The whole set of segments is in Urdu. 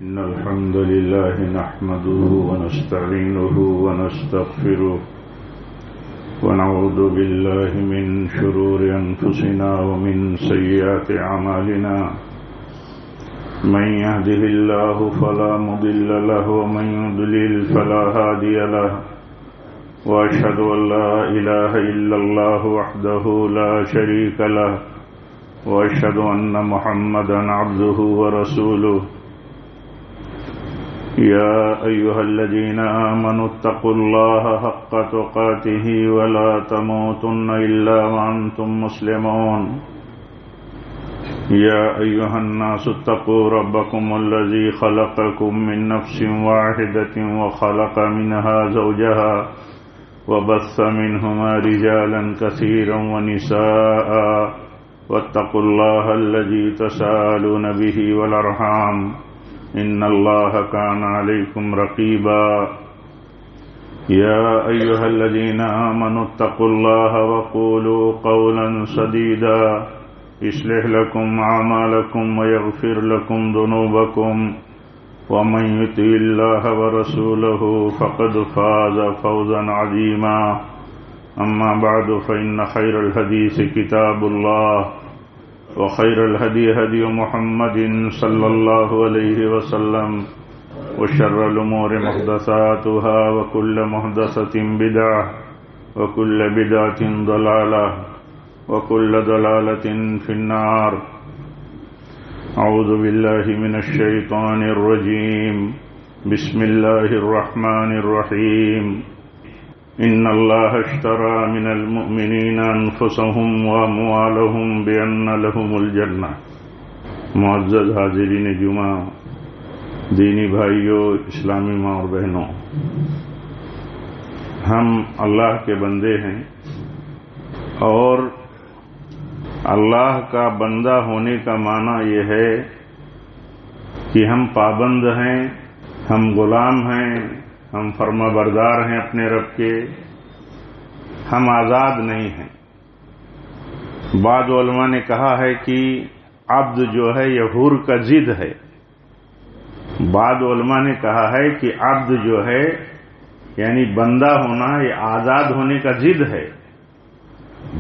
إن الحمد لله نحمده ونستعينه ونستغفره ونعوذ بالله من شرور أنفسنا ومن سيئات أعمالنا من يهده الله فلا مضل له ومن يضلل فلا هادي له وأشهد أن لا إله إلا الله وحده لا شريك له وأشهد أن محمدا عبده ورسوله يا أيها الذين آمنوا اتقوا الله حق تقاته ولا تموتن إلا وأنتم مسلمون يا أيها الناس اتقوا ربكم الذي خلقكم من نفس واحدة وخلق منها زوجها وبث منهما رجالا كثيرا ونساء واتقوا الله الذي تساءلون به والأرحام إن الله كان عليكم رقيبا يا أيها الذين آمنوا اتقوا الله وقولوا قولا سديدا يصلح لكم أعمالكم ويغفر لكم ذنوبكم ومن يطع الله ورسوله فقد فاز فوزا عظيما أما بعد فإن خير الحديث كتاب الله وخير الهدي هدي محمد صلى الله عليه وسلم وشر الأمور محدثاتها وكل محدثة بدعة وكل بدعة ضلالة وكل ضلالة في النار أعوذ بالله من الشيطان الرجيم بسم الله الرحمن الرحيم إن الله اشترى من المؤمنين أنفسهم وأموالهم بأن لهم الجنة. معزز حاضرین جمعہ، دینی بھائیوں، اسلامی ماں اور بہنوں، ہم اللہ کے بندے ہیں اور اللہ کا بندہ ہونے کا معنی یہ ہے کہ ہم پابند ہیں، ہم غلام ہیں، ہم فرما بردار ہیں اپنے رب کے، ہم آزاد نہیں ہیں. بعض علماء نے کہا ہے کہ عبد جو ہے یہ حر کا ضد ہے. بعض علماء نے کہا ہے کہ عبد جو ہے یعنی بندہ ہونا یہ آزاد ہونے کا ضد ہے.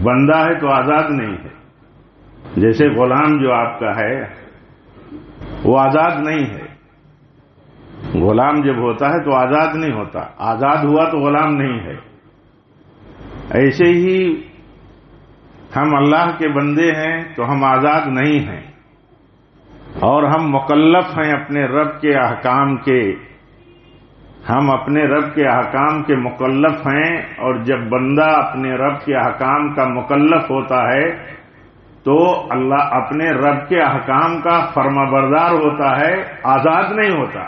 بندہ ہے تو آزاد نہیں ہے. جیسے غلام جو آپ کا ہے وہ آزاد نہیں ہے. غلام جب ہوتا ہے تو آزاد نہیں ہوتا، آزاد ہوا تو غلام نہیں ہے. ایسے ہی ہم اللہ کے بندے ہیں تو ہم آزاد نہیں ہیں اور ہم مکلف ہیں اپنے رب کے احکام کے. ہم اپنے رب کے احکام کے مکلف ہیں، اور جب بندہ اپنے رب کے احکام کا مکلف ہوتا ہے تو اللہ اپنے رب کے احکام کا فرما بردار ہوتا ہے، آزاد نہیں ہوتا.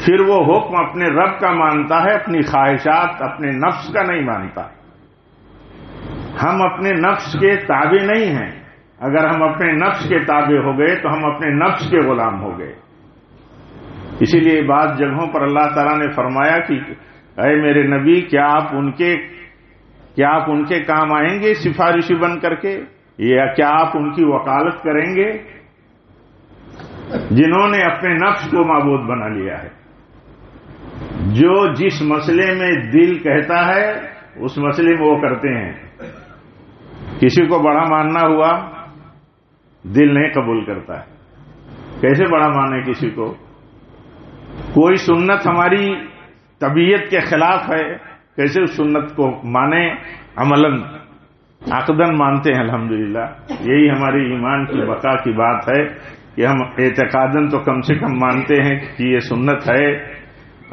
پھر وہ حکم اپنے رب کا مانتا ہے، اپنی خواہشات اپنے نفس کا نہیں مانتا. ہم اپنے نفس کے تابع نہیں ہیں. اگر ہم اپنے نفس کے تابع ہو گئے تو ہم اپنے نفس کے غلام ہو گئے. اسی لیے بعض جگہوں پر اللہ تعالیٰ نے فرمایا کہ اے میرے نبی، کیا آپ ان کے کام آئیں گے سفارشی بن کر کے، یا کیا آپ ان کی وکالت کریں گے جنہوں نے اپنے نفس کو معبود بنا لیا ہے. جو جس مسئلے میں دل کہتا ہے اس مسئلے میں وہ کرتے ہیں. کسی کو بڑا ماننا ہوا، دل نہیں قبول کرتا ہے. کیسے بڑا مانے کسی کو؟ کوئی سنت ہماری طبیعت کے خلاف ہے، کیسے اس سنت کو مانے؟ عملاً عقداً مانتے ہیں الحمدللہ. یہی ہماری ایمان کی بقا کی بات ہے کہ ہم اعتقاداً تو کم سے کم مانتے ہیں کہ یہ سنت ہے،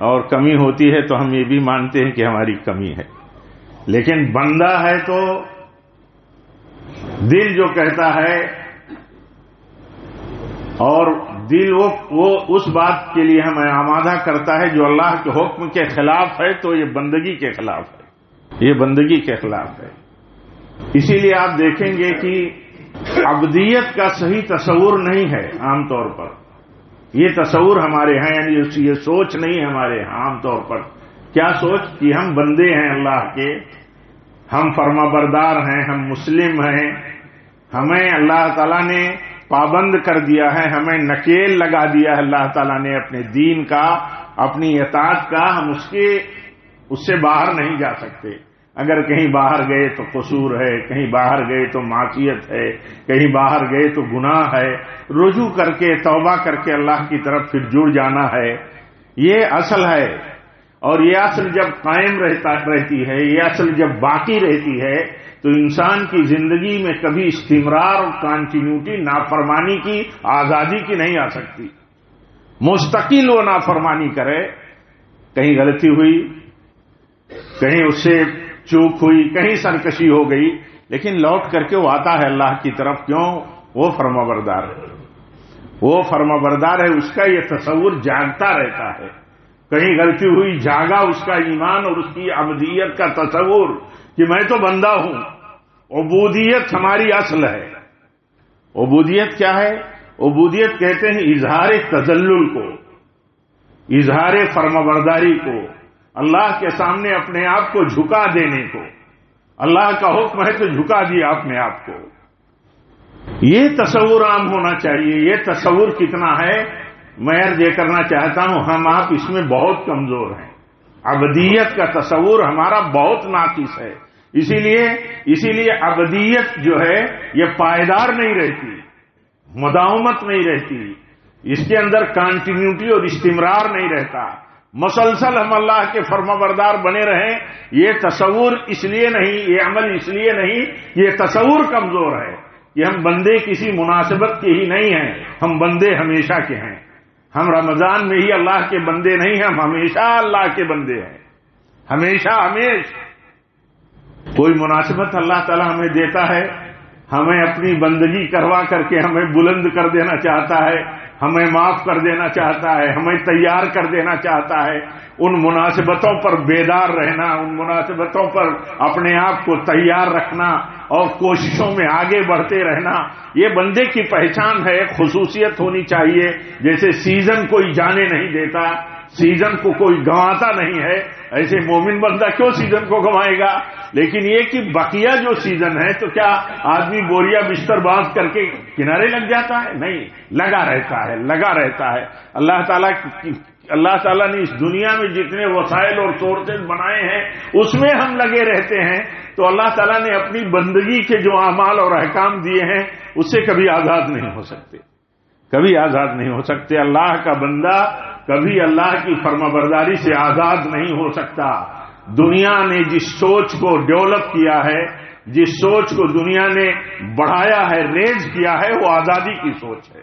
اور کمی ہوتی ہے تو ہم یہ بھی مانتے ہیں کہ ہماری کمی ہے. لیکن بندہ ہے تو دل جو کہتا ہے، اور دل وہ اس بات کے لیے ہمیں آمادہ کرتا ہے جو اللہ کے حکم کے خلاف ہے، تو یہ بندگی کے خلاف ہے. یہ بندگی کے خلاف ہے. اسی لیے آپ دیکھیں گے کہ عبدیت کا صحیح تصور نہیں ہے عام طور پر. یہ تصور ہمارے ہیں، یعنی یہ سوچ نہیں ہے ہمارے عام طور پر. کیا سوچ کہ ہم بندے ہیں اللہ کے، ہم فرما بردار ہیں، ہم مسلم ہیں، ہمیں اللہ تعالیٰ نے پابند کر دیا ہے، ہمیں نکیل لگا دیا ہے اللہ تعالیٰ نے اپنے دین کا، اپنی اطاعت کا، ہم اس سے باہر نہیں جا سکتے۔ اگر کہیں باہر گئے تو قصور ہے، کہیں باہر گئے تو معصیت ہے، کہیں باہر گئے تو گناہ ہے، رجوع کر کے توبہ کر کے اللہ کی طرف پھر جڑ جانا ہے، یہ اصل ہے۔ اور یہ اصل جب قائم رہتی ہے، یہ اصل جب باقی رہتی ہے تو انسان کی زندگی میں کبھی استمرار اور کانٹینیوٹی نافرمانی کی، آزادی کی نہیں آ سکتی۔ مستقل وہ نافرمانی کرے، کہیں غلطی ہوئی، کہیں اس سے چوک ہوئی، کہیں سرکشی ہو گئی، لیکن لوٹ کر کے وہ آتا ہے اللہ کی طرف۔ کیوں؟ وہ فرمانبردار ہے، وہ فرمانبردار ہے، اس کا یہ تصور جاگتا رہتا ہے۔ کہیں غلطی ہوئی، جاگا اس کا ایمان اور اس کی عبدیت کا تصور کہ میں تو بندہ ہوں۔ عبودیت ہماری اصل ہے۔ عبودیت کیا ہے؟ عبودیت کہتے ہیں اظہار تذلل کو، اظہار فرمانبرداری کو، اللہ کے سامنے اپنے آپ کو جھکا دینے کو۔ اللہ کا حکم ہے تو جھکا دیا اپنے آپ کو۔ یہ تصور عام ہونا چاہیے۔ یہ تصور کتنا ہے میں یہ کرنا چاہتا ہوں، ہم آپ اس میں بہت کمزور ہیں۔ عبدیت کا تصور ہمارا بہت ناقص ہے۔ اسی لیے عبدیت جو ہے یہ پائیدار نہیں رہتی، مداومت نہیں رہتی، اس کے اندر کانٹینیوٹی اور استمرار نہیں رہتا۔ مسلسل ہم اللہ کے فرمانبردار بنے رہیں، یہ تصور اس لیے نہیں، یہ عمل اس لیے نہیں، یہ تصور کمزور ہے کہ ہم بندے کسی مناسبت کے ہی نہیں ہیں، ہم بندے ہمیشہ کے ہیں۔ ہم رمضان میں ہی اللہ کے بندے نہیں ہیں، ہم ہمیشہ اللہ کے بندے ہیں، ہمیشہ۔ کوئی مناسبت اللہ تعالیٰ ہمیں دیتا ہے، ہمیں اپنی بندگی کروا کر کے ہمیں بلند کر دینا چاہتا ہے، ہمیں معاف کر دینا چاہتا ہے، ہمیں تیار کر دینا چاہتا ہے۔ ان مناسبتوں پر بیدار رہنا، ان مناسبتوں پر اپنے آپ کو تیار رکھنا اور کوششوں میں آگے بڑھتے رہنا، یہ بندے کی پہچان ہے، ایک خصوصیت ہونی چاہیے۔ جیسے سیزن کوئی جانے نہیں دیتا، سیزن کو کوئی گنواتا نہیں ہے، ایسے مومن بندہ کیوں سیزن کو گنوائے گا؟ لیکن یہ کہ بقیہ جو سیزن ہے تو کیا آدمی بوریا بستر باندھ کر کے کنارے لگ جاتا ہے؟ نہیں، لگا رہتا ہے۔ اللہ تعالیٰ نے اس دنیا میں جتنے وسائل اور سورسز بنائے ہیں اس میں ہم لگے رہتے ہیں، تو اللہ تعالیٰ نے اپنی بندگی کے جو اعمال اور احکام دیے ہیں اس سے کبھی آزاد نہیں ہو سکتے، کبھی آزاد نہیں ہو سکتے۔ اللہ کا بندہ کبھی اللہ کی فرمانبرداری سے آزاد نہیں ہو سکتا۔ دنیا نے جس سوچ کو ڈیولپ کیا ہے، جس سوچ کو دنیا نے بڑھایا ہے، ریز کیا ہے، وہ آزادی کی سوچ ہے،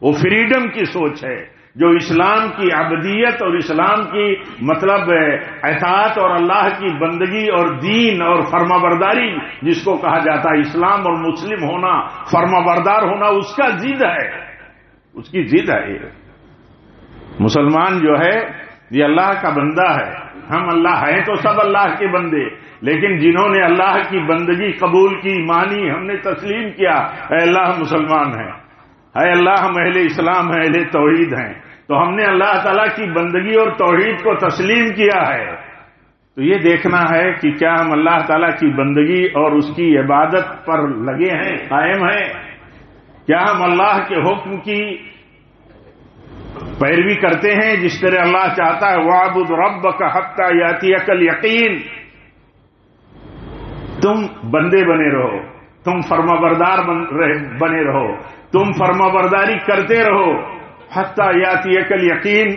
وہ فریڈم کی سوچ ہے، جو اسلام کی عبدیت اور اسلام کی مطلب اطاعت اور اللہ کی بندگی اور دین اور فرمانبرداری جس کو کہا جاتا ہے، اسلام اور مسلم ہونا، فرمانبردار ہونا، اس کا ضد ہے، اس کی ضد ہے۔ مسلمان جو ہے یہ اللہ کا بندہ ہے۔ ہم اللہ ہیں تو سب اللہ کے بندے، لیکن جنہوں نے اللہ کی بندگی قبول کی، مانی، ہم نے تسلیم کیا، اے اللہ مسلمان ہیں، اے اللہ ہم اہل اسلام ہیں، اہل توحید ہیں، تو ہم نے اللہ تعالیٰ کی بندگی اور توحید کو تسلیم کیا ہے۔ تو یہ دیکھنا ہے کہ کیا ہم اللہ تعالیٰ کی بندگی اور اس کی عبادت پر لگے ہیں، قائم ہیں؟ کیا ہم اللہ کے حکم کی پیروی کرتے ہیں جس طرح اللہ چاہتا ہے؟ وَاعْبُدْ رَبَّكَ حَتَّى يَأْتِيَكَ الْيَقِينُ۔ تم بندے بنے رہو، تم فرمانبردار بنے رہو، تم فرمانبرداری کرتے رہو، حَتَّى يَأْتِيَكَ الْيَقِينُ،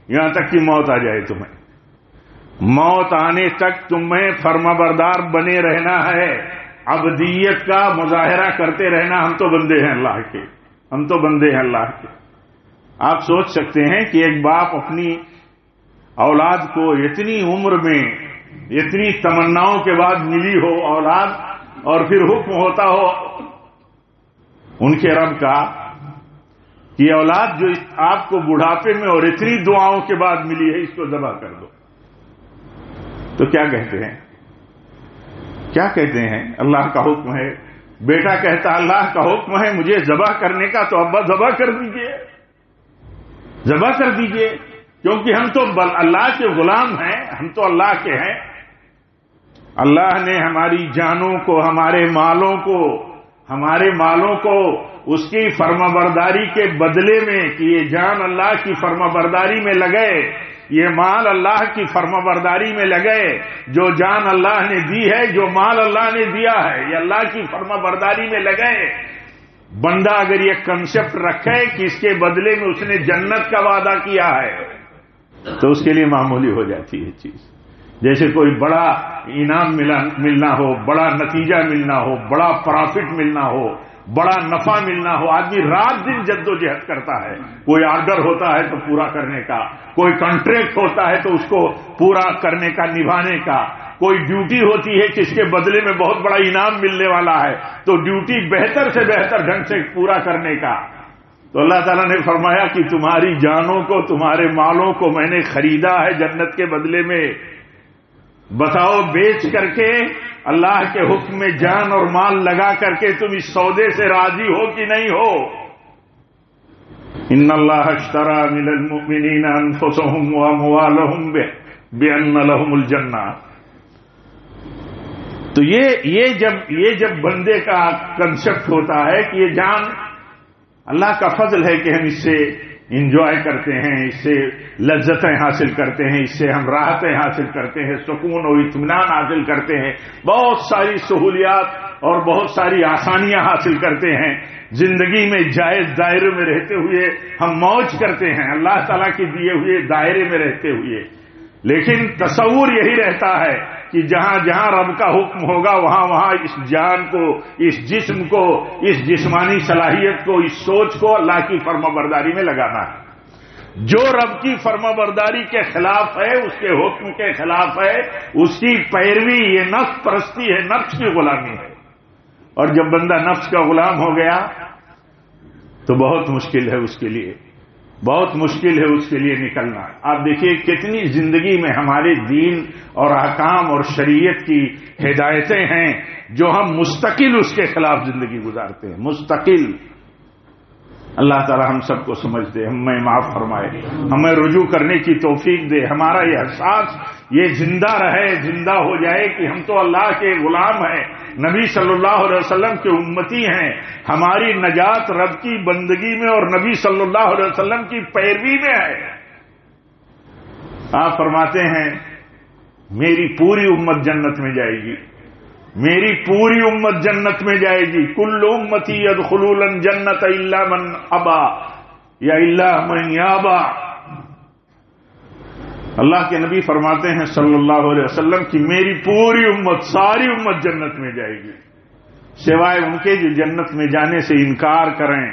یہاں تک کہ موت آ جائے تمہیں۔ موت آنے تک تمہیں فرمانبردار بنے رہنا ہے، عبدیت کا مظاہرہ کرتے رہنا۔ ہم تو بندے ہیں اللہ کے، ہم تو بندے ہیں اللہ کے۔ آپ سوچ سکتے ہیں کہ ایک باپ اپنی اولاد کو اتنی عمر میں اتنی تمناؤں کے بعد ملی ہو اولاد، اور پھر حکم ہوتا ہو ان کے رب کا کہ اولاد جو آپ کو بڑھاپے میں اور اتنی دعاؤں کے بعد ملی ہے، اس کو ذبح کر دو، تو کیا کہتے ہیں؟ کیا کہتے ہیں؟ اللہ کا حکم ہے، بیٹا کہتا اللہ کا حکم ہے مجھے ذبح کرنے کا، تو ابا ذبح کر دیجئے، ذبح کر دیجئے، کیونکہ ہم تو اللہ کے غلام ہیں، ہم تو اللہ کے ہیں۔ اللہ نے ہماری جانوں کو، ہمارے مالوں کو، ہمارے مالوں کو اس کی فرمانبرداری کے بدلے میں کہ یہ جان اللہ کی فرمانبرداری میں لگے، یہ مال اللہ کی فرمانبرداری میں لگے، جو جان اللہ نے دی ہے، جو مال اللہ نے دیا ہے، یہ اللہ کی فرمانبرداری میں لگے۔ بندہ اگر یہ کنسپٹ رکھے کہ اس کے بدلے میں اس نے جنت کا وعدہ کیا ہے تو اس کے لیے معمولی ہو جاتی ہے چیز۔ جیسے کوئی بڑا انعام ملنا ہو، بڑا نتیجہ ملنا ہو، بڑا پرافٹ ملنا ہو، بڑا نفع ملنا ہو، آدمی رات دن جد و جہد کرتا ہے، کوئی آرڈر ہوتا ہے تو پورا کرنے کا، کوئی کانٹریکٹ ہوتا ہے تو اس کو پورا کرنے کا، نبھانے کا، کوئی ڈیوٹی ہوتی ہے کہ اس کے بدلے میں بہت بڑا انعام ملنے والا ہے تو ڈیوٹی بہتر سے بہتر ڈھنگ سے پورا کرنے کا۔ تو اللہ تعالیٰ نے فرمایا کہ تمہاری جانوں کو، تمہارے مالوں کو میں نے خریدا ہے جنت کے بدلے میں، بتاؤ بیچ کر کے اللہ کے حکم میں جان اور مال لگا کر کے تم اس سودے سے راضی ہو کہ نہیں ہو؟ ان اللہ اشترى من المؤمنین انفسهم واموالهم بان لهم الجنہ۔ تو یہ جب بندے کا کنسپٹ ہوتا ہے کہ یہ جان اللہ کا فضل ہے کہ ہم اس سے انجوائے کرتے ہیں، اس سے لذتیں حاصل کرتے ہیں، اس سے ہم راحتیں حاصل کرتے ہیں، سکون اور اطمینان حاصل کرتے ہیں، بہت ساری سہولیات اور بہت ساری آسانیاں حاصل کرتے ہیں، زندگی میں جائز دائرے میں رہتے ہوئے ہم موج کرتے ہیں، اللہ تعالیٰ کے دیے ہوئے دائرے میں رہتے ہوئے۔ لیکن تصور یہی رہتا ہے کہ جہاں جہاں رب کا حکم ہوگا وہاں وہاں اس جان کو، اس جسم کو، اس جسمانی صلاحیت کو، اس سوچ کو اللہ کی فرمانبرداری میں لگانا ہے۔ جو رب کی فرمانبرداری کے خلاف ہے، اس کے حکم کے خلاف ہے، اس کی پیروی یہ نفس پرستی ہے، نفس کی غلامی ہے۔ اور جب بندہ نفس کا غلام ہو گیا تو بہت مشکل ہے اس کے لیے، بہت مشکل ہے اس کے لیے نکلنا۔ آپ دیکھیے کتنی زندگی میں ہمارے دین اور احکام اور شریعت کی ہدایتیں ہیں جو ہم مستقل اس کے خلاف زندگی گزارتے ہیں، مستقل۔ اللہ تعالی ہم سب کو سمجھ دے، ہمیں معاف فرمائے، ہمیں رجوع کرنے کی توفیق دے، ہمارا یہ احساس یہ زندہ رہے، زندہ ہو جائے کہ ہم تو اللہ کے غلام ہیں، نبی صلی اللہ علیہ وسلم کے امتی ہیں، ہماری نجات رب کی بندگی میں اور نبی صلی اللہ علیہ وسلم کی پیروی میں ہے۔ آپ فرماتے ہیں میری پوری امت جنت میں جائے گی، میری پوری امت جنت میں جائے گی، کل امتی یدخلون الجنت الا من ابا یا الا من یابا۔ اللہ کے نبی فرماتے ہیں صلی اللہ علیہ وسلم کہ میری پوری امت، ساری امت جنت میں جائے گی سوائے ان کے جو جنت میں جانے سے انکار کریں۔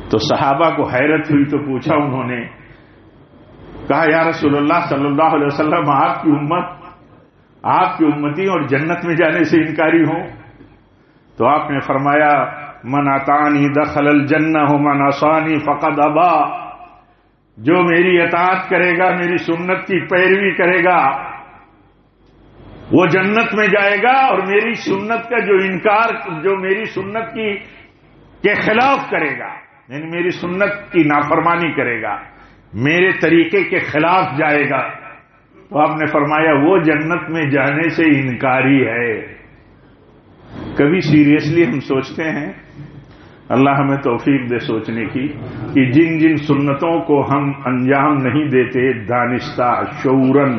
تو صحابہ کو حیرت ہوئی تو پوچھا انہوں نے، کہا یا رسول اللہ صلی اللہ علیہ وسلم آپ کی امت، آپ کی امتی اور جنت میں جانے سے انکاری ہوں؟ تو آپ نے فرمایا من اطاعنی دخل الجنہ ومن عصانی فقد ابا۔ جو میری اطاعت کرے گا، میری سنت کی پیروی کرے گا وہ جنت میں جائے گا، اور میری سنت کا جو انکار، جو میری سنت کے خلاف کرے گا، یعنی میری سنت کی نافرمانی کرے گا، میرے طریقے کے خلاف جائے گا، تو آپ نے فرمایا وہ جنت میں جانے سے انکاری ہے۔ کبھی سیریسلی ہم سوچتے ہیں؟ اللہ ہمیں توفیق دے سوچنے کی کہ جن جن سنتوں کو ہم انجام نہیں دیتے دانستہ شعوراً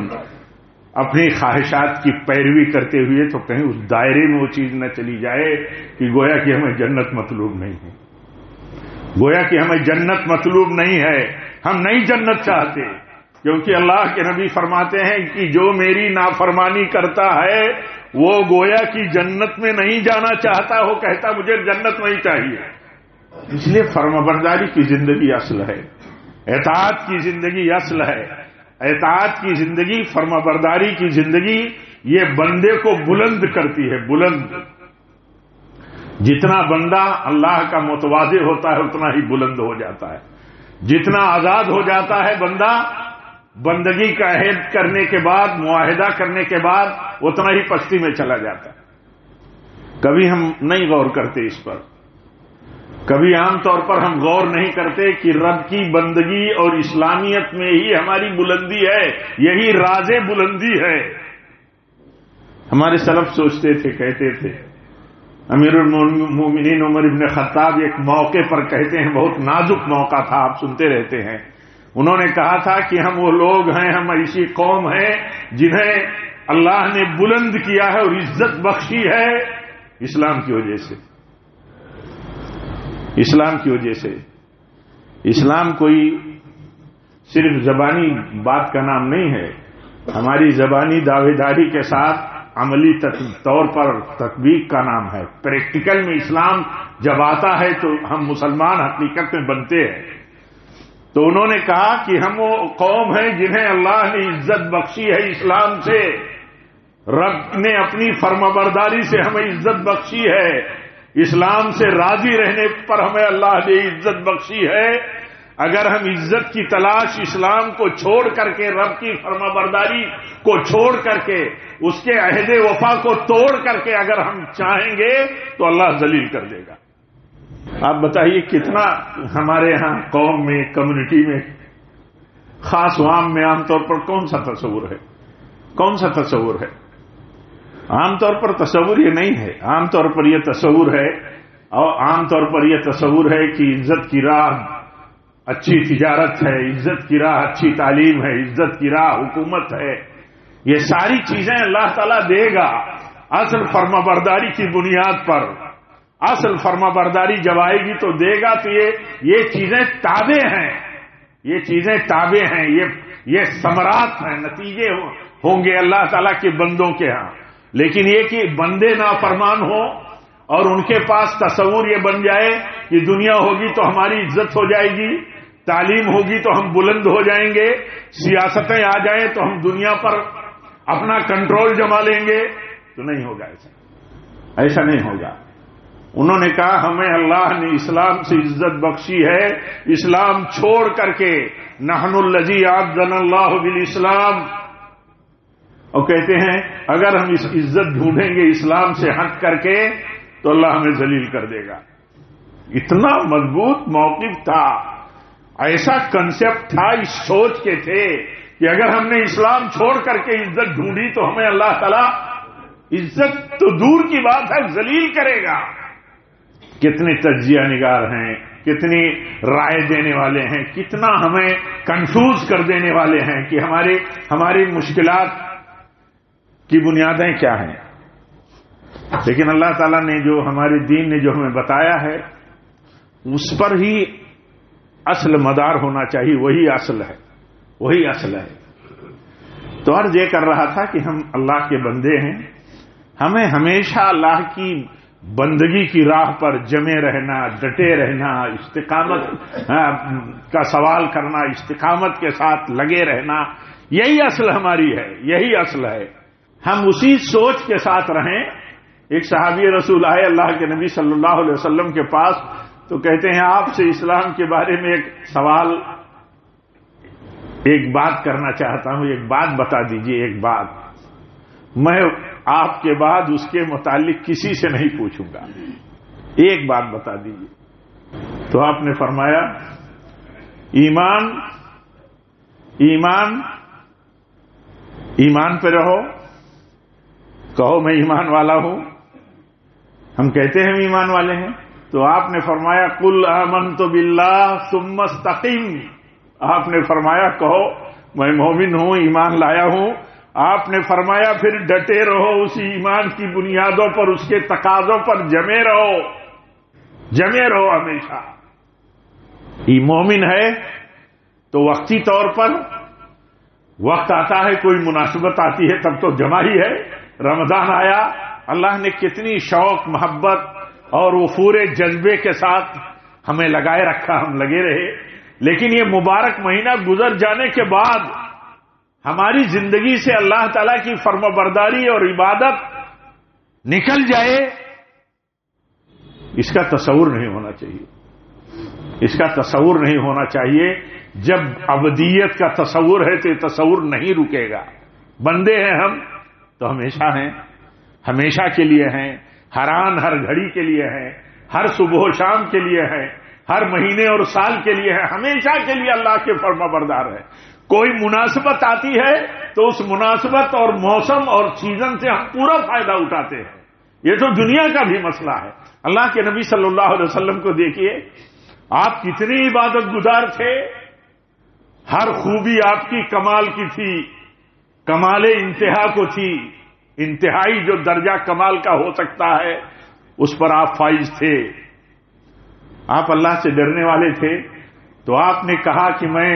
اپنی خواہشات کی پیروی کرتے ہوئے، تو کہیں اس دائرے میں وہ چیز نہ چلی جائے کہ گویا کہ ہمیں جنت مطلوب نہیں ہے، گویا کہ ہمیں جنت مطلوب نہیں ہے، ہم نہیں جنت چاہتے، کیونکہ اللہ کے نبی فرماتے ہیں کہ جو میری نافرمانی کرتا ہے وہ گویا کہ جنت میں نہیں جانا چاہتا، وہ کہتا مجھے جنت نہیں چاہیے۔ اس لیے فرمانبرداری کی زندگی اصل ہے، اطاعت کی زندگی اصل ہے، اطاعت کی زندگی، فرمانبرداری کی زندگی یہ بندے کو بلند کرتی ہے، بلند۔ جتنا بندہ اللہ کا متواضع ہوتا ہے اتنا ہی بلند ہو جاتا ہے، جتنا آزاد ہو جاتا ہے بندہ بندگی کا عہد کرنے کے بعد، معاہدہ کرنے کے بعد، اتنا ہی پستی میں چلا جاتا ہے۔ کبھی ہم نہیں غور کرتے اس پر، کبھی عام طور پر ہم غور نہیں کرتے کہ رب کی بندگی اور اسلامیت میں ہی ہماری بلندی ہے، یہی راز بلندی ہے۔ ہمارے سلف سوچتے تھے، کہتے تھے امیر المومنین عمر ابن خطاب ایک موقع پر کہتے ہیں، بہت نازک موقع تھا، آپ سنتے رہتے ہیں، انہوں نے کہا تھا کہ ہم وہ لوگ ہیں، ہم ایسی قوم ہیں جنہیں اللہ نے بلند کیا ہے اور عزت بخشی ہے اسلام کی وجہ سے، اسلام کی وجہ سے۔ اسلام کوئی صرف زبانی بات کا نام نہیں ہے، ہماری زبانی دعوے داری کے ساتھ عملی طور پر تطبیق کا نام ہے۔ پریکٹیکل میں اسلام جب آتا ہے تو ہم مسلمان حقیقت میں بنتے ہیں۔ تو انہوں نے کہا کہ ہم وہ قوم ہیں جنہیں اللہ نے عزت بخشی ہے اسلام سے، رب نے اپنی فرمانبرداری سے ہمیں عزت بخشی ہے، اسلام سے راضی رہنے پر ہمیں اللہ نے عزت بخشی ہے۔ اگر ہم عزت کی تلاش اسلام کو چھوڑ کر کے، رب کی فرمانبرداری کو چھوڑ کر کے، اس کے عہد وفا کو توڑ کر کے اگر ہم چاہیں گے تو اللہ ذلیل کر دے گا۔ آپ بتائیے کتنا ہمارے ہاں قوم میں، کمیونٹی میں، خاص عام میں عام طور پر کون سا تصور ہے؟ کون سا تصور ہے؟ عام طور پر تصور یہ نہیں ہے، عام طور پر یہ تصور ہے، اور عام طور پر یہ تصور ہے کہ عزت کی راہ اچھی تجارت ہے، عزت کی راہ اچھی تعلیم ہے، عزت کی راہ حکومت ہے، یہ ساری چیزیں اللہ تعالیٰ دے گا اصل فرمانبرداری کی بنیاد پر۔ اصل فرمانبرداری جب آئے گی تو دے گا، تو یہ چیزیں تابع ہیں، یہ چیزیں تابع ہیں، یہ ثمرات ہیں، نتیجے ہوں گے اللہ تعالیٰ کے بندوں کے ہاں۔ لیکن یہ کہ بندے نافرمان ہوں اور ان کے پاس تصور یہ بن جائے کہ دنیا ہوگی تو ہماری عزت ہو جائے گی، تعلیم ہوگی تو ہم بلند ہو جائیں گے، سیاستیں آ جائیں تو ہم دنیا پر اپنا کنٹرول جما لیں گے، تو نہیں ہوگا، ایسا نہیں ہوگا۔ انہوں نے کہا ہمیں اللہ نے اسلام سے عزت بخشی ہے، اسلام چھوڑ کر کے نحن الذی اعزنا اللہ بالاسلام، اور کہتے ہیں اگر ہم اس عزت ڈھونڈیں گے اسلام سے ہٹ کر کے تو اللہ ہمیں ذلیل کر دے گا۔ اتنا مضبوط موقف تھا، ایسا کنسپٹ تھا، اس سوچ کے تھے کہ اگر ہم نے اسلام چھوڑ کر کے عزت ڈھونڈی تو ہمیں اللہ تعالیٰ عزت تو دور کی بات ہے ذلیل کرے گا۔ کتنے تجزیہ نگار ہیں، کتنی رائے دینے والے ہیں، کتنا ہمیں کنفیوز کر دینے والے ہیں کہ ہماری مشکلات کی بنیادیں کیا ہیں۔ لیکن اللہ تعالیٰ نے جو ہمارے دین نے جو ہمیں بتایا ہے اس پر ہی اصل مدار ہونا چاہیے، وہی اصل ہے، وہی اصل ہے۔ تو عرض یہ کر رہا تھا کہ ہم اللہ کے بندے ہیں، ہمیں ہمیشہ اللہ کی بندگی کی راہ پر جمے رہنا، ڈٹے رہنا، استقامت کا سوال کرنا، استقامت کے ساتھ لگے رہنا، یہی اصل ہماری ہے، یہی اصل ہے۔ ہم اسی سوچ کے ساتھ رہیں۔ ایک صحابی رسول آئے اللہ کے نبی صلی اللہ علیہ وسلم کے پاس، تو کہتے ہیں آپ سے اسلام کے بارے میں ایک سوال، ایک بات کرنا چاہتا ہوں، ایک بات بتا دیجئے، ایک بات، میں آپ کے بعد اس کے متعلق کسی سے نہیں پوچھوں گا، ایک بات بتا دیجئے۔ تو آپ نے فرمایا ایمان ایمان ایمان پہ رہو، کہو میں ایمان والا ہوں، ہم کہتے ہیں ہم ایمان والے ہیں، تو آپ نے فرمایا قل آمنت باللہ ثم استقم، آپ نے فرمایا کہو میں مومن ہوں، ایمان لایا ہوں۔ آپ نے فرمایا پھر ڈٹے رہو اسی ایمان کی بنیادوں پر، اس کے تقاضوں پر جمے رہو، جمے رہو ہمیشہ۔ یہ مومن ہے تو وقتی طور پر وقت آتا ہے، کوئی مناسبت آتی ہے تب تو جمع ہی ہے۔ رمضان آیا، اللہ نے کتنی شوق، محبت اور وہ پورے جذبے کے ساتھ ہمیں لگائے رکھا، ہم لگے رہے۔ لیکن یہ مبارک مہینہ گزر جانے کے بعد ہماری زندگی سے اللہ تعالیٰ کی فرمانبرداری اور عبادت نکل جائے، اس کا تصور نہیں ہونا چاہیے، اس کا تصور نہیں ہونا چاہیے۔ جب ابدیت کا تصور ہے تو یہ تصور نہیں رکے گا۔ بندے ہیں ہم تو ہمیشہ ہیں، ہمیشہ کے لیے ہیں، ہر آن ہر گھڑی کے لیے ہیں، ہر صبح و شام کے لیے ہیں، ہر مہینے اور سال کے لیے ہیں، ہمیشہ کے لیے اللہ کے فرمانبردار ہیں۔ کوئی مناسبت آتی ہے تو اس مناسبت اور موسم اور سیزن سے ہم پورا فائدہ اٹھاتے ہیں، یہ تو دنیا کا بھی مسئلہ ہے۔ اللہ کے نبی صلی اللہ علیہ وسلم کو دیکھیے، آپ کتنی عبادت گزار تھے، ہر خوبی آپ کی کمال کی تھی، کمال انتہا کو تھی، انتہائی جو درجہ کمال کا ہو سکتا ہے اس پر آپ فائز تھے۔ آپ اللہ سے ڈرنے والے تھے، تو آپ نے کہا کہ میں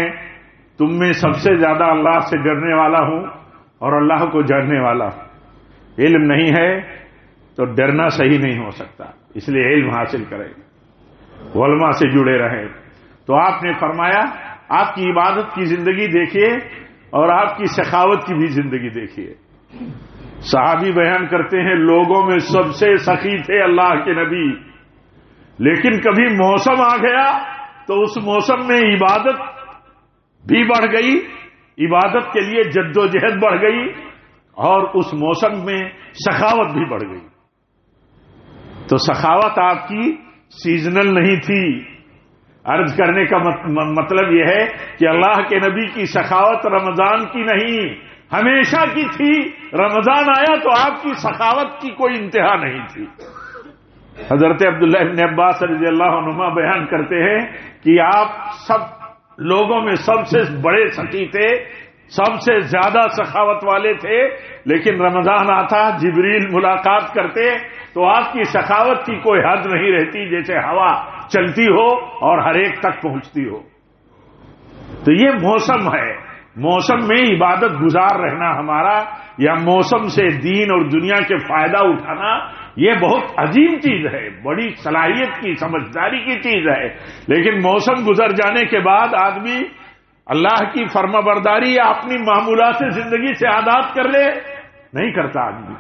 تم میں سب سے زیادہ اللہ سے ڈرنے والا ہوں اور اللہ کو جاننے والا ہوں۔ علم نہیں ہے تو ڈرنا صحیح نہیں ہو سکتا، اس لیے علم حاصل کریں، علماء سے جڑے رہیں۔ تو آپ نے فرمایا آپ کی عبادت کی زندگی دیکھیے اور آپ کی سخاوت کی بھی زندگی دیکھیے۔ صحابی بیان کرتے ہیں لوگوں میں سب سے سخی تھے اللہ کے نبی، لیکن کبھی موسم آ گیا تو اس موسم میں عبادت بھی بڑھ گئی، عبادت کے لیے جد و جہد بڑھ گئی، اور اس موسم میں سخاوت بھی بڑھ گئی۔ تو سخاوت آپ کی سیزنل نہیں تھی۔ عرض کرنے کا مطلب یہ ہے کہ اللہ کے نبی کی سخاوت رمضان کی نہیں، ہمیشہ کی تھی۔ رمضان آیا تو آپ کی سخاوت کی کوئی انتہا نہیں تھی۔ حضرت عبداللہ ابن عباس رضی اللہ عنہما بیان کرتے ہیں کہ آپ سب لوگوں میں سب سے بڑے سخی تھے، سب سے زیادہ سخاوت والے تھے، لیکن رمضان آتا جبریل ملاقات کرتے تو آپ کی سخاوت کی کوئی حد نہیں رہتی، جیسے ہوا چلتی ہو اور ہر ایک تک پہنچتی ہو۔ تو یہ موسم ہے، موسم میں عبادت گزار رہنا ہمارا، یا موسم سے دین اور دنیا کے فائدہ اٹھانا، یہ بہت عظیم چیز ہے، بڑی صلاحیت کی سمجھداری کی چیز ہے۔ لیکن موسم گزر جانے کے بعد آدمی اللہ کی فرما برداری یا اپنی معمولات زندگی سے عادات کر لے، نہیں کرتا آدمی۔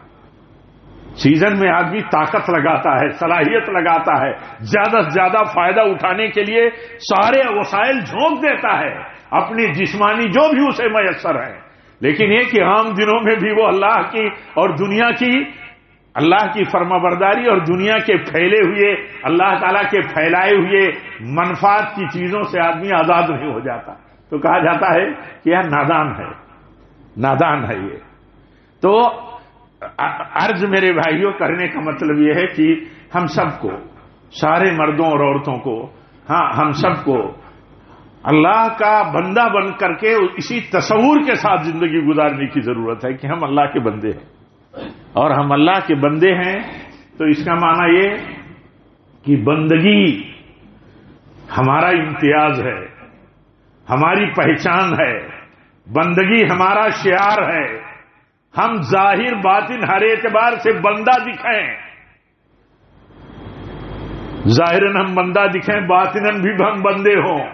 سیزن میں آدمی طاقت لگاتا ہے، صلاحیت لگاتا ہے، زیادہ سے زیادہ فائدہ اٹھانے کے لیے سارے وسائل جھونک دیتا ہے، اپنی جسمانی جو بھی اسے میسر ہے۔ لیکن یہ کہ عام دنوں میں بھی وہ اللہ کی اور دنیا کی، اللہ کی فرما برداری اور دنیا کے پھیلے ہوئے، اللہ تعالیٰ کے پھیلائے ہوئے منفعت کی چیزوں سے آدمی آزاد نہیں ہو جاتا، تو کہا جاتا ہے کہ یہ نادان ہے، نادان ہے یہ۔ تو عرض میرے بھائیوں کرنے کا مطلب یہ ہے کہ ہم سب کو، سارے مردوں اور عورتوں کو، ہاں ہم سب کو اللہ کا بندہ بن کر کے اسی تصور کے ساتھ زندگی گزارنے کی ضرورت ہے کہ ہم اللہ کے بندے ہیں، اور ہم اللہ کے بندے ہیں تو اس کا معنی یہ کہ بندگی ہمارا امتیاز ہے، ہماری پہچان ہے، بندگی ہمارا شعار ہے۔ ہم ظاہر باطن ہر اعتبار سے بندہ دکھیں، ظاہراً ہم بندہ دکھیں، باطناً بھی ہم بندے ہوں۔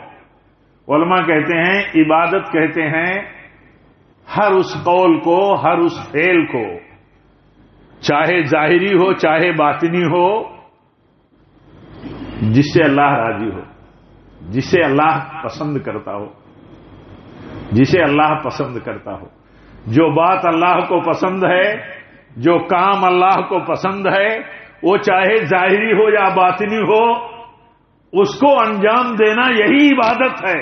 علماء کہتے ہیں، عبادت کہتے ہیں ہر اس قول کو، ہر اس فعل کو، چاہے ظاہری ہو چاہے باطنی ہو، جس سے اللہ راضی ہو، جسے اللہ پسند کرتا ہو، جسے اللہ پسند کرتا ہو۔ جو بات اللہ کو پسند ہے، جو کام اللہ کو پسند ہے، وہ چاہے ظاہری ہو یا باطنی ہو، اس کو انجام دینا یہی عبادت ہے۔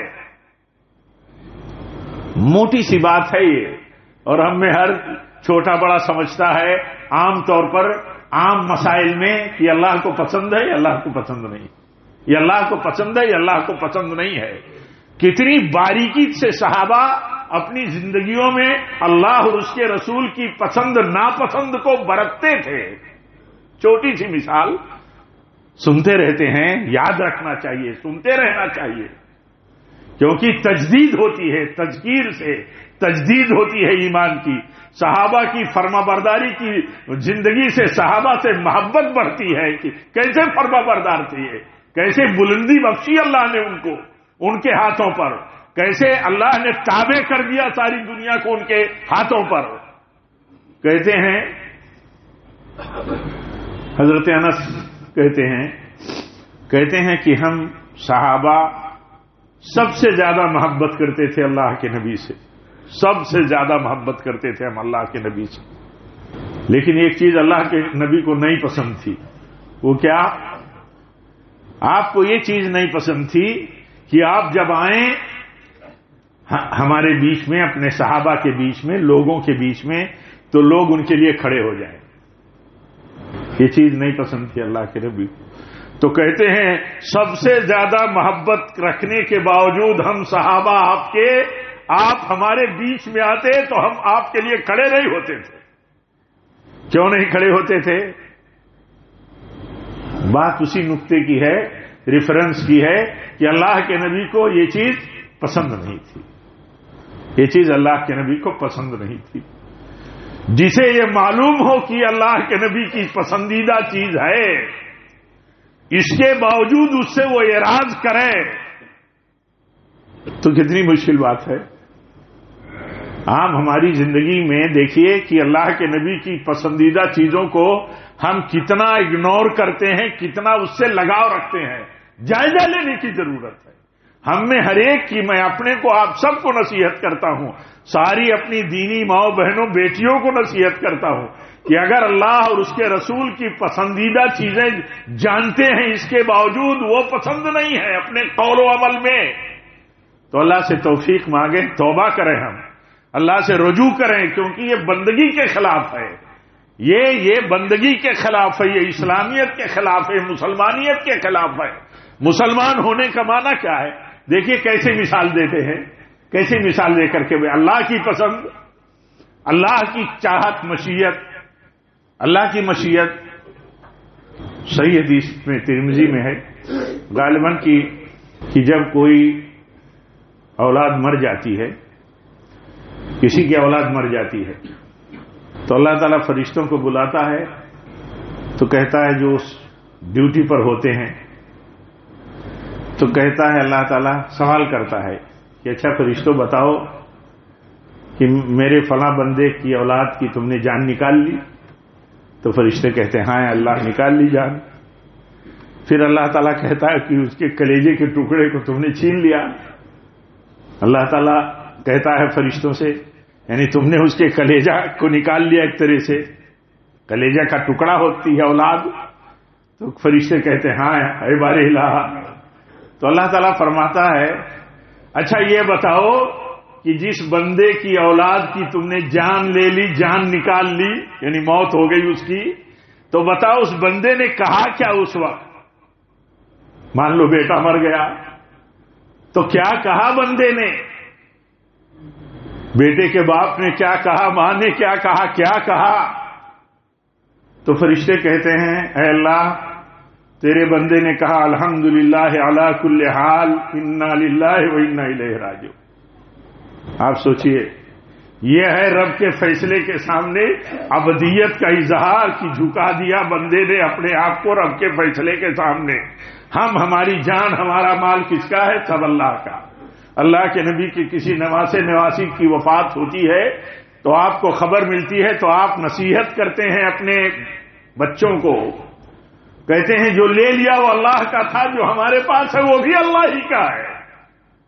موٹی سی بات ہے یہ، اور ہم میں ہر چھوٹا بڑا سمجھتا ہے عام طور پر عام مسائل میں کہ اللہ کو پسند ہے یا اللہ کو پسند نہیں، یہ اللہ کو پسند ہے یا اللہ کو پسند نہیں ہے۔ کتنی باریکی سے صحابہ اپنی زندگیوں میں اللہ اور اس کے رسول کی پسند ناپسند کو برتتے تھے۔ چھوٹی سی مثال سنتے رہتے ہیں، یاد رکھنا چاہیے، سنتے رہنا چاہیے، کیونکہ تجدید ہوتی ہے، تذکیر سے تجدید ہوتی ہے ایمان کی۔ صحابہ کی فرما برداری کی زندگی سے صحابہ سے محبت بڑھتی ہے کہ کیسے فرما بردار تھے، کیسے بلندی بخشی اللہ نے ان کو، ان کے ہاتھوں پر، کیسے اللہ نے تابع کر دیا ساری دنیا کو ان کے ہاتھوں پر۔ کہتے ہیں حضرت انس کہتے ہیں کہ ہم صحابہ سب سے زیادہ محبت کرتے تھے اللہ کے نبی سے، سب سے زیادہ محبت کرتے تھے ہم اللہ کے نبی سے، لیکن ایک چیز اللہ کے نبی کو نہیں پسند تھی۔ وہ کیا؟ آپ کو یہ چیز نہیں پسند تھی کہ آپ جب آئیں ہمارے بیچ میں، اپنے صحابہ کے بیچ میں، لوگوں کے بیچ میں، تو لوگ ان کے لیے کھڑے ہو جائیں۔ یہ چیز نہیں پسند تھی اللہ کے نبی کو. تو کہتے ہیں سب سے زیادہ محبت رکھنے کے باوجود ہم صحابہ آپ ہمارے بیچ میں آتے تو ہم آپ کے لیے کھڑے نہیں ہوتے تھے. کیوں نہیں کھڑے ہوتے تھے؟ بات اسی نقطے کی ہے، ریفرنس کی ہے کہ اللہ کے نبی کو یہ چیز پسند نہیں تھی. یہ چیز اللہ کے نبی کو پسند نہیں تھی. جسے یہ معلوم ہو کہ اللہ کے نبی کی پسندیدہ چیز ہے، اس کے باوجود اس سے وہ اعراض کرے تو کتنی مشکل بات ہے. آپ ہماری زندگی میں دیکھیے کہ اللہ کے نبی کی پسندیدہ چیزوں کو ہم کتنا اگنور کرتے ہیں، کتنا اس سے لگاؤ رکھتے ہیں. جائزہ لینے کی ضرورت ہے. ہم میں ہر ایک کی، میں اپنے کو آپ سب کو نصیحت کرتا ہوں، ساری اپنی دینی ماؤں بہنوں بیٹیوں کو نصیحت کرتا ہوں کہ اگر اللہ اور اس کے رسول کی پسندیدہ چیزیں جانتے ہیں، اس کے باوجود وہ پسند نہیں ہے اپنے قول و عمل میں، تو اللہ سے توفیق مانگیں، توبہ کریں، ہم اللہ سے رجوع کریں، کیونکہ یہ بندگی کے خلاف ہے. یہ بندگی کے خلاف ہے، یہ اسلامیت کے خلاف ہے، مسلمانیت کے خلاف ہے. مسلمان ہونے کا معنی کیا ہے؟ دیکھیے کیسے مثال دیتے ہیں، کیسے مثال دے کر کے اللہ کی پسند، اللہ کی چاہت، مشیت، اللہ کی مشیت. صحیح حدیث میں ترمذی میں ہے غالباً کہ جب کوئی اولاد مر جاتی ہے، کسی کی اولاد مر جاتی ہے، تو اللہ تعالیٰ فرشتوں کو بلاتا ہے تو کہتا ہے جو ڈیوٹی پر ہوتے ہیں، تو کہتا ہے اللہ تعالیٰ سوال کرتا ہے کہ اچھا فرشتوں بتاؤ کہ میرے فلاں بندے کی اولاد کی تم نے جان نکال لی؟ تو فرشتے کہتے ہیں ہاں اللہ نکال لی جان. پھر اللہ تعالیٰ کہتا ہے کہ اس کے کلیجے کے ٹکڑے کو تم نے چھین لیا. اللہ تعالیٰ کہتا ہے فرشتوں سے یعنی تم نے اس کے کلیجہ کو نکال لیا. ایک طرح سے کلیجہ کا ٹکڑا ہوتی ہے اولاد. تو فرشتے کہتے ہیں ہاں اے بار الہ. تو اللہ تعالیٰ فرماتا ہے اچھا یہ بتاؤ کہ جس بندے کی اولاد کی تم نے جان لے لی، جان نکال لی، یعنی موت ہو گئی اس کی، تو بتاؤ اس بندے نے کہا کیا اس وقت؟ مان لو بیٹا مر گیا تو کیا کہا بندے نے؟ بیٹے کے باپ نے کیا کہا؟ ماں نے کیا کہا؟ تو فرشتے کہتے ہیں اے اللہ تیرے بندے نے کہا الحمدللہ علی کل حال انا للہ و انا الیہ راجعون. آپ سوچئے یہ ہے رب کے فیصلے کے سامنے عبدیت کا اظہار کہ جھکا دیا بندے نے اپنے آپ کو رب کے فیصلے کے سامنے. ہماری جان ہمارا مال کس کا ہے؟ سب اللہ کا. اللہ کے نبی کی کسی نواسی کی وفات ہوتی ہے تو آپ کو خبر ملتی ہے تو آپ نصیحت کرتے ہیں اپنے بچوں کو، کہتے ہیں جو لے لیا وہ اللہ کا تھا، جو ہمارے پاس ہے وہ بھی اللہ ہی کا ہے،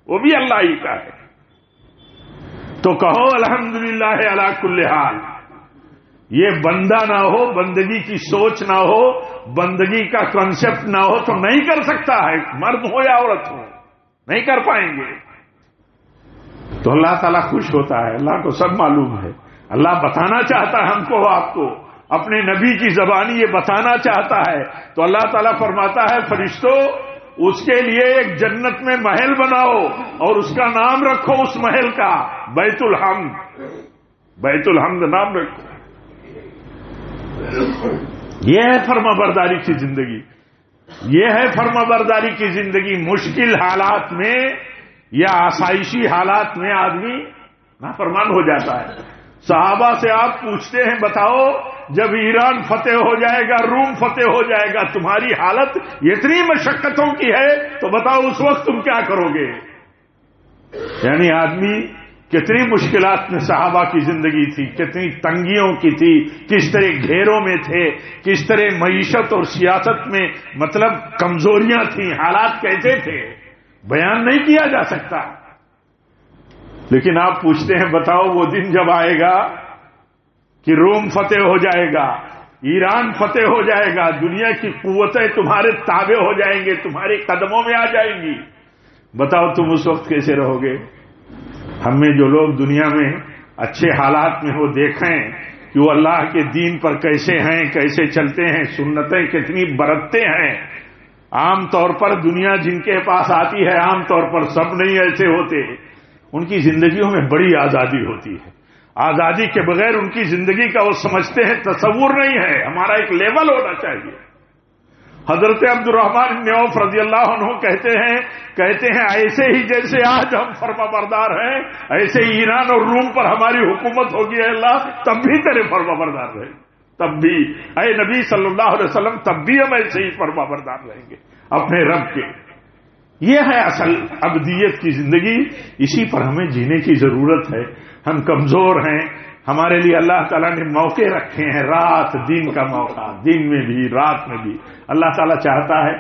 وہ بھی اللہ ہی کا ہے. تو کہو الحمدللہ علی کل حال. یہ بندہ نہ ہو، بندگی کی سوچ نہ ہو، بندگی کا کنسپٹ نہ ہو تو نہیں کر سکتا ہے، مرد ہو یا عورت ہو نہیں کر پائیں گے. تو اللہ تعالیٰ خوش ہوتا ہے، اللہ کو سب معلوم ہے. اللہ بتانا چاہتا ہے ہم کو، آپ کو اپنے نبی کی زبانی یہ بتانا چاہتا ہے. تو اللہ تعالیٰ فرماتا ہے فرشتوں اس کے لیے ایک جنت میں محل بناؤ اور اس کا نام رکھو، اس محل کا بیت الحمد. بیت الحمد نام رکھو. یہ ہے فرما برداری کی زندگی، یہ ہے فرما برداری کی زندگی. مشکل حالات میں یا آسائشی حالات میں آدمی نافرمان ہو جاتا ہے. صحابہ سے آپ پوچھتے ہیں بتاؤ جب ایران فتح ہو جائے گا، روم فتح ہو جائے گا، تمہاری حالت اتنی مشقتوں کی ہے تو بتاؤ اس وقت تم کیا کرو گے؟ یعنی آدمی کتنی مشکلات میں صحابہ کی زندگی تھی، کتنی تنگیوں کی تھی، کس طرح گھیروں میں تھے، کس طرح معیشت اور سیاست میں مطلب کمزوریاں تھیں، حالات کیسے تھے بیان نہیں کیا جا سکتا. لیکن آپ پوچھتے ہیں بتاؤ وہ دن جب آئے گا کہ روم فتح ہو جائے گا، ایران فتح ہو جائے گا، دنیا کی قوتیں تمہارے تابع ہو جائیں گے، تمہارے قدموں میں آ جائیں گی، بتاؤ تم اس وقت کیسے رہو گے؟ ہم میں جو لوگ دنیا میں اچھے حالات میں وہ دیکھیں کہ وہ اللہ کے دین پر کیسے ہیں، کیسے چلتے ہیں، سنتیں کتنی برتتے ہیں۔ عام طور پر دنیا جن کے پاس آتی ہے عام طور پر سب نہیں ایسے ہوتے، ان کی زندگیوں میں بڑی آزادی ہوتی ہے، آزادی کے بغیر ان کی زندگی کا وہ سمجھتے ہیں تصور نہیں ہے، ہمارا ایک لیول ہونا چاہیے۔ حضرت عبد الرحمن بن عوف رضی اللہ عنہ کہتے ہیں ایسے ہی جیسے آج ہم فرما بردار ہیں، ایسے ہی ایران اور روم پر ہماری حکومت ہوگی ہے اللہ، تب بھی تیرے فرما بردار رہیں، تب بھی اے نبی صلی اللہ علیہ وسلم تب بھی ہم ایسے ہی فرما بردار رہیں گے اپنے رب کے۔ یہ ہے اصل عبدیت کی زندگی، اسی پر ہمیں جینے کی ضرورت ہے۔ ہم کمزور ہیں، ہمارے لیے اللہ تعالیٰ نے موقع رکھے ہیں، رات دن کا موقع، دن میں بھی رات میں بھی۔ اللہ تعالیٰ چاہتا ہے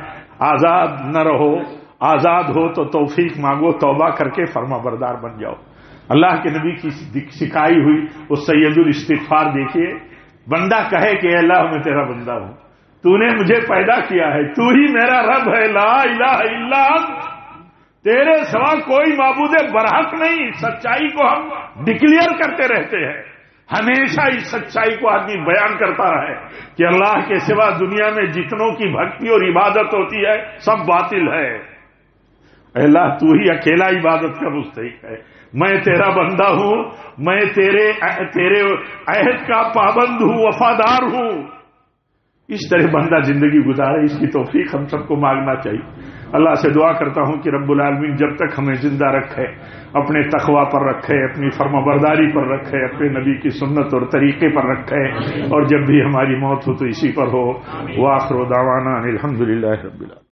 آزاد نہ رہو، آزاد ہو تو توفیق مانگو، توبہ کر کے فرما بردار بن جاؤ۔ اللہ کے نبی کی سکھائی ہوئی وہ سید الاستغفار دیکھیے، بندہ کہے کہ اے اللہ میں تیرا بندہ ہوں، تو نے مجھے پیدا کیا ہے، تو ہی میرا رب ہے، لا الہ الا انت، تیرے سوا کوئی معبود برحق نہیں۔ سچائی کو ہم ڈکلیئر کرتے رہتے ہیں، ہمیشہ اس سچائی کو آدمی بیان کرتا رہے کہ اللہ کے سوا دنیا میں جتنوں کی بھکتی اور عبادت ہوتی ہے سب باطل ہے۔ اے اللہ تو ہی اکیلا عبادت کا مستحق ہے، میں تیرا بندہ ہوں، میں تیرے عہد کا پابند ہوں، وفادار ہوں۔ اس طرح بندہ زندگی گزارے، اس کی توفیق ہم سب کو مانگنا چاہیے۔ اللہ سے دعا کرتا ہوں کہ رب العالمین جب تک ہمیں زندہ رکھے، اپنے تقوی پر رکھے، اپنی فرما برداری پر رکھے، اپنے نبی کی سنت اور طریقے پر رکھے، اور جب بھی ہماری موت ہو تو اسی پر ہو۔ وآخر دعوانا الحمدللہ رب العالمین۔